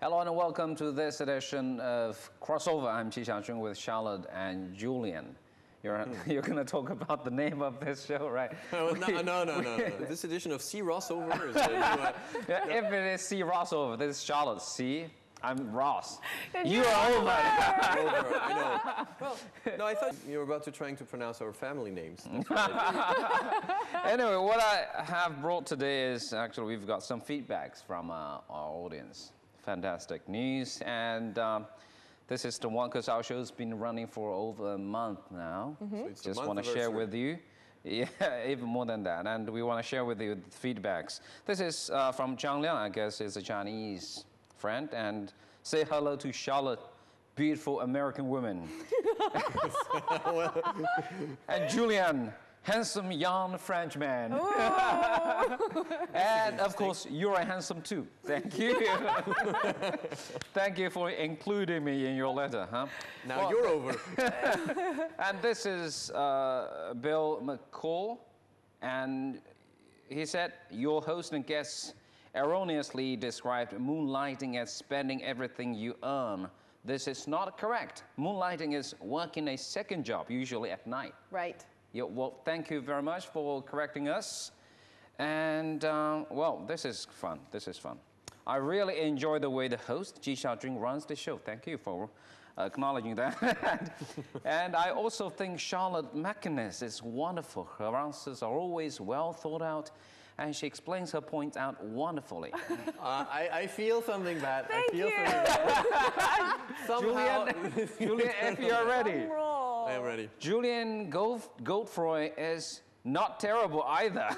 Hello and welcome to this edition of Crossover. I'm Whtie Chiense with Charlotte and Julian. You're going to talk about the name of this show, right? No. This edition of C Rossover is if it is C Rossover, this is Charlotte. C. I'm Ross. You are over. I know. Well, no, I thought you were about to trying to pronounce our family names. Anyway, what I have brought today is actually we've got some feedbacks from our audience. Fantastic news, and this is the one because our show's been running for over a month now. So just want to share with you. Yeah, even more than that, and we want to share with you the feedbacks. This is from Zhang Liang, I guess is a Chinese friend, and say hello to Charlotte, beautiful American woman. And Julian, handsome young Frenchman. And of course, you're handsome too. Thank you. Thank you for including me in your letter, huh? Now you're over. And this is Bill McCall, and he said, your host and guests erroneously described moonlighting as spending everything you earn. This is not correct. Moonlighting is working a second job, usually at night. Right. Yeah, well, thank you very much for correcting us. And, well, this is fun. This is fun. I really enjoy the way the host, Whtie Chiense, runs the show. Thank you for acknowledging that. And I also think Charlotte McInnes is wonderful. Her answers are always well thought out, and she explains her points out wonderfully. I feel something bad. Thank you. Somehow. Julian, if you're ready. I am ready. Julian Godefroy is not terrible either.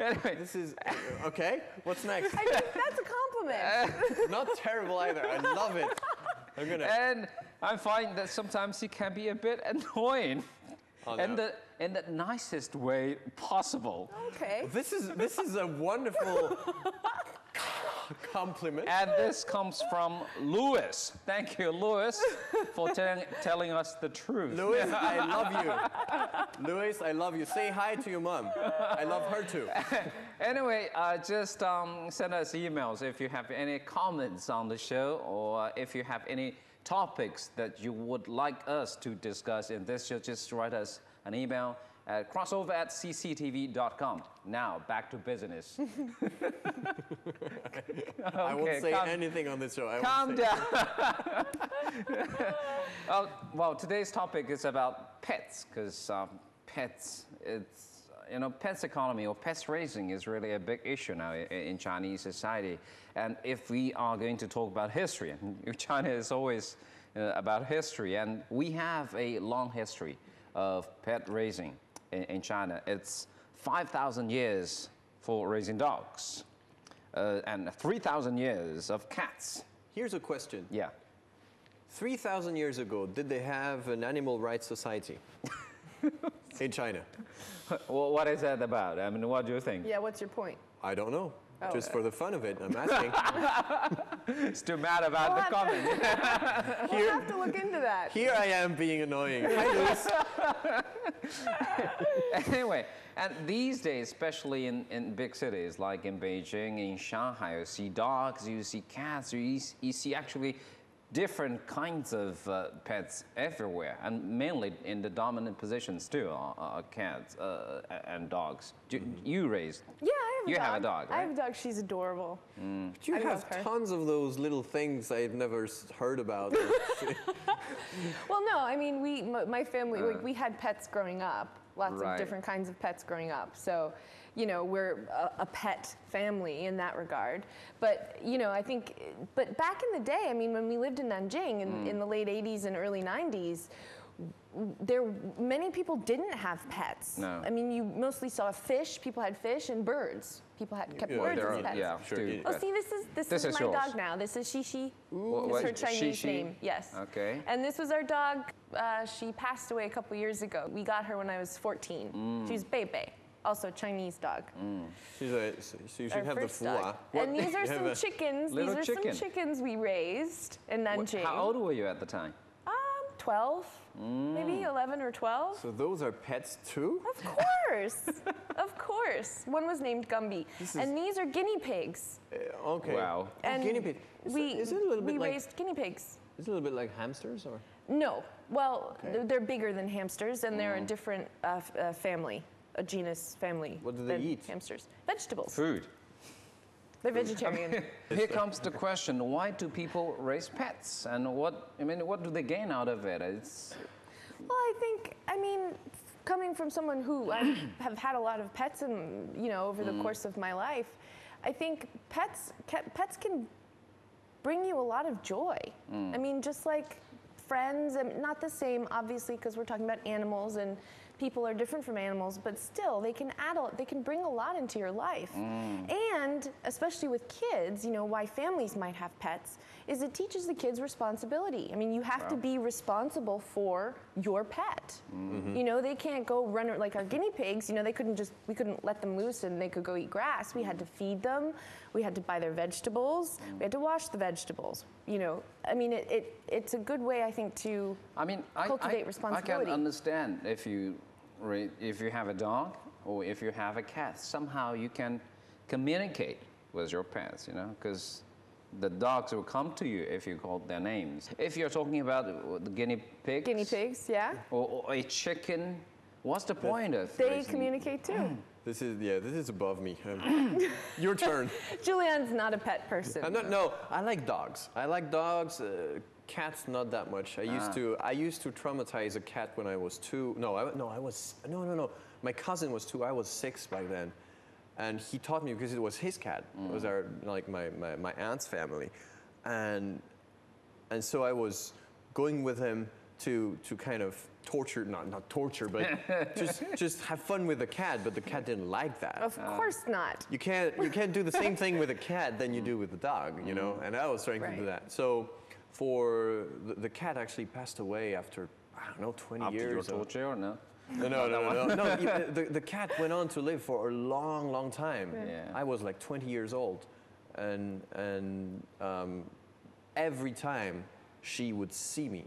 Anyway. This is, okay, what's next? I think that's a compliment. Not terrible either, I love it. And I find that sometimes he can be a bit annoying. Oh, no. In the nicest way possible. Okay. This is a wonderful compliment. And this comes from Louis. Thank you, Louis, for telling us the truth. Louis, I love you. Louis, I love you. Say hi to your mom. I love her too. Anyway, just send us emails if you have any comments on the show, or if you have any topics that you would like us to discuss in this show. Just write us an email at crossover@cctv.com. Now, back to business. I won't say anything on this show. Calm down. Well, today's topic is about pets, because pets, pets economy or pets raising is really a big issue now in Chinese society. And if we are going to talk about history, and China is always about history, and we have a long history of pet raising in China. It's 5,000 years for raising dogs, and 3,000 years of cats. Here's a question. Yeah. 3,000 years ago, did they have an animal rights society in China? Well, what is that about? I mean, what do you think? Yeah, what's your point? I don't know. Oh, just for the fun of it, I'm asking. It's too mad about the comment. We'll have to look into that. Here I am being annoying. Hi, Louis. Anyway, and these days, especially in big cities like in Beijing, in Shanghai, you see dogs, you see cats, you see actually different kinds of pets everywhere, and mainly in the dominant positions too, are cats and dogs. You raised? Yeah, I have a dog. You have a dog, right? I have a dog. She's adorable. But you have tons of those little things I've never heard about. Well, no, I mean, my family, we had pets growing up, lots of different kinds of pets growing up. So, we're a pet family in that regard. But, I think, but back in the day, I mean, when we lived in Nanjing in the late 80s and early 90s, many people didn't have pets. No. I mean, you mostly saw fish. People had fish and birds. People kept birds as pets. Yeah, sure. Oh, see, this is my yours. dog now. This is Shishi. What, It's her Chinese Shishi? name. Yes. Okay. And this was our dog. She passed away a couple years ago. We got her when I was 14. She was Beibei, also a Chinese dog. So you should Our have the first dog. Fua. And these are some chickens. Little These are some chickens we raised in Nanjing. How old were you at the time? 12, maybe 11 or 12. So those are pets too? Of course, of course. One was named Gumby, and these are guinea pigs. Okay. Wow. And guinea pig. Is it a little bit we like, raised guinea pigs. is it a little bit like hamsters or? No, well, they're bigger than hamsters, and they're a different family, a genus family. What do they than eat? Hamsters. Vegetables. Food. They're vegetarian. Here comes the question: why do people raise pets, and what do they gain out of it? Well, I mean, coming from someone who I have had a lot of pets, and over the course of my life, I think pets can bring you a lot of joy. I mean, just like friends, and not the same, obviously, because we're talking about animals and people are different from animals, but still, they can bring a lot into your life. And especially with kids, why families might have pets is it teaches the kids responsibility. I mean, you have to be responsible for your pet. They can't go run like our guinea pigs. we couldn't let them loose and they could go eat grass. We had to feed them. We had to buy their vegetables. We had to wash the vegetables. I mean, it's a good way, I think, to cultivate responsibility. I can understand if you have a dog or if you have a cat, somehow you can communicate with your pets, because the dogs will come to you if you call their names. If you're talking about the guinea pigs. Guinea pigs, yeah. Or a chicken, what's the point of They raising? communicate too. This is above me. Your turn. Julianne's not a pet person. No, I like dogs. Cats, not that much. I used to traumatize a cat when I was 2. No. My cousin was 2. I was 6 back then, and he taught me because it was his cat. It was my aunt's family, and so I was going with him to kind of torture, not torture, but just have fun with the cat. But the cat didn't like that. Of course not. You can't do the same thing with a cat than you do with a dog, And I was trying to do that. So. For the cat actually passed away after, I don't know, 20 years. After your torture or no? No. The cat went on to live for a long, long time. Yeah. I was like 20 years old, and every time she would see me,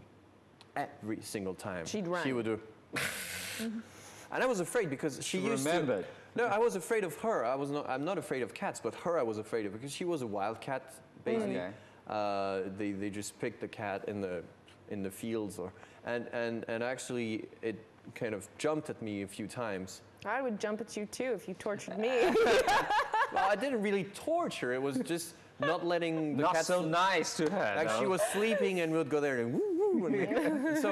every single time she'd run. She would do. And I was afraid because she used remembered. to. No, I was afraid of her. I'm not afraid of cats, but her I was afraid of because she was a wild cat, basically. Okay. They just picked the cat in the fields, and actually it kind of jumped at me a few times. I would jump at you too if you tortured me. Well, I didn't really torture. It was just not letting the cat. Not so nice to her. Like she was sleeping, and we would go there and woo woo. So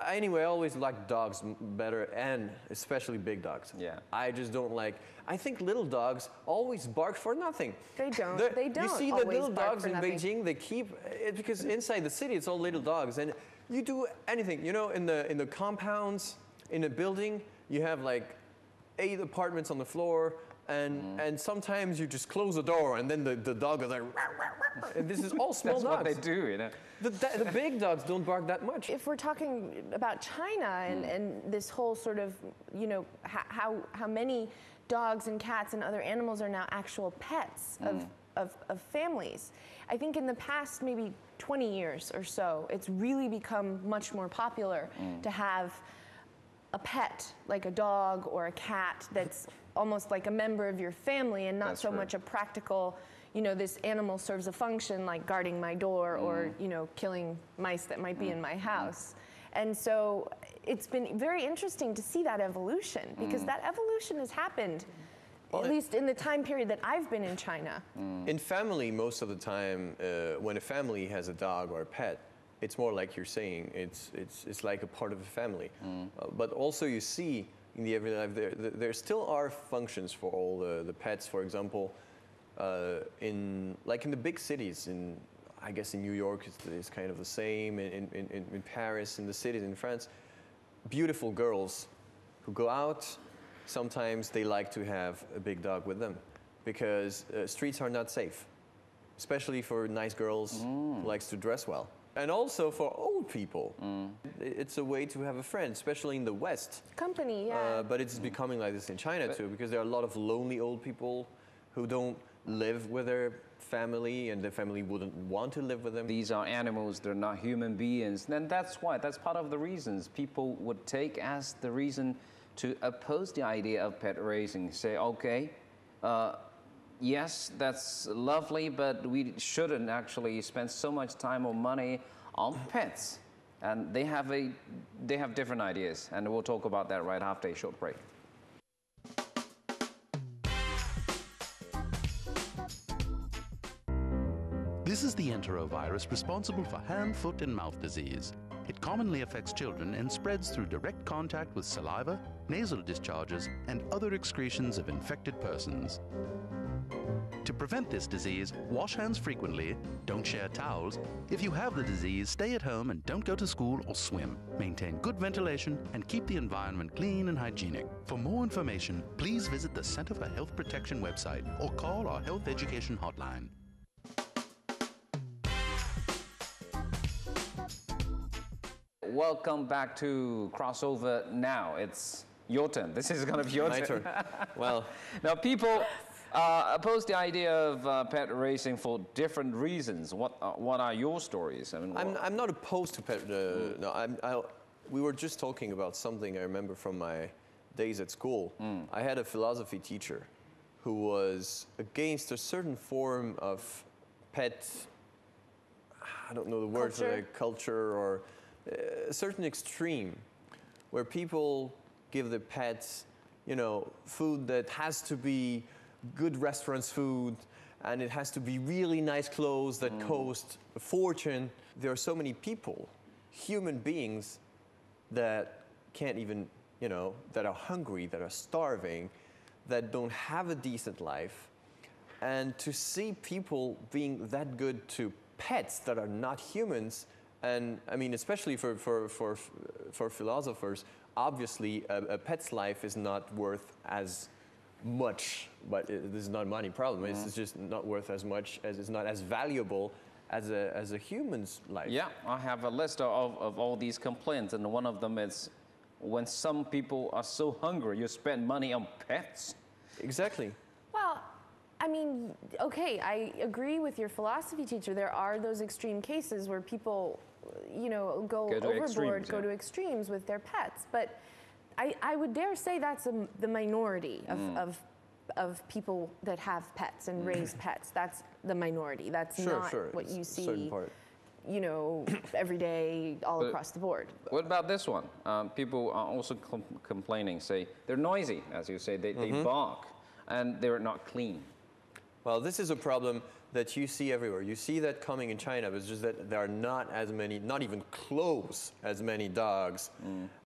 anyway, I always liked dogs better, and especially big dogs. Yeah. I just don't like. I think little dogs always bark for nothing. They don't. They don't. You see the always little bark dogs for in nothing. Beijing. They keep it because inside the city it's all little dogs, and you do anything. In the compounds, in a building, you have like 8 apartments on the floor. And sometimes you just close the door, and then the dog is like, rah, rah, rah. And this is all small That's dogs. what they do, The big dogs don't bark that much. If we're talking about China and this whole sort of, how many dogs and cats and other animals are now actual pets of families, I think in the past maybe 20 years or so, it's really become much more popular to have a pet, like a dog or a cat, that's almost like a member of your family and not That's so true. much a practical, this animal serves a function like guarding my door or, killing mice that might be in my house. And so it's been very interesting to see that evolution because that evolution has happened, at least in the time period that I've been in China. In family, most of the time, when a family has a dog or a pet, it's more like you're saying, it's like a part of the family. But also you see in the everyday life, there still are functions for all the pets. For example, in the big cities, I guess in New York it's kind of the same. In Paris, in the cities in France, beautiful girls who go out. Sometimes they like to have a big dog with them because streets are not safe, especially for nice girls who likes to dress well. And also for old people, it's a way to have a friend, especially in the West. Company, yeah. But it's becoming like this in China too, because there are a lot of lonely old people who don't live with their family and the family wouldn't want to live with them. These are animals, they're not human beings. And that's why, that's part of the reasons people would take as the reason to oppose the idea of pet raising. Say, okay, yes, that's lovely, but we shouldn't actually spend so much time or money on pets. And they have different ideas, and we'll talk about that right after a short break. This is the enterovirus responsible for hand, foot, and mouth disease. It commonly affects children and spreads through direct contact with saliva, nasal discharges, and other excretions of infected persons. To prevent this disease, wash hands frequently, don't share towels. If you have the disease, stay at home and don't go to school or swim. Maintain good ventilation and keep the environment clean and hygienic. For more information, please visit the Center for Health Protection website or call our health education hotline. Welcome back to Crossover Now. It's your turn. This is going to be your turn. My turn. Well, now people oppose the idea of pet racing for different reasons. What are your stories? I mean, I'm not opposed to pet. No, we were just talking about something I remember from my days at school. I had a philosophy teacher who was against a certain form of pet. I don't know the word for like culture or a certain extreme, where people give the pets, you know, food that has to be good restaurants food, and it has to be really nice clothes that cost a fortune. There are so many people, human beings, that can't even, you know, that are hungry, that are starving, that don't have a decent life. And to see people being that good to pets that are not humans, and I mean, especially for philosophers, obviously a pet's life is not worth as much, but this is not a money problem. It's just not worth as much, as it's not as valuable as a human's life. Yeah, I have a list of all these complaints, and one of them is when some people are so hungry, you spend money on pets. Exactly. Well, I mean, okay, I agree with your philosophy teacher. There are those extreme cases where people, you know, go overboard, go to extremes with their pets. But I would dare say that's the minority of people that have pets and raise pets. That's the minority. That's not what you see, you know, every day all across the board. What about this one? People are also complaining, say, they're noisy, as you say, they bark, and they're not clean. Well, this is a problem that you see everywhere. You see that coming in China, but it's just that there are not as many, not even close as many dogs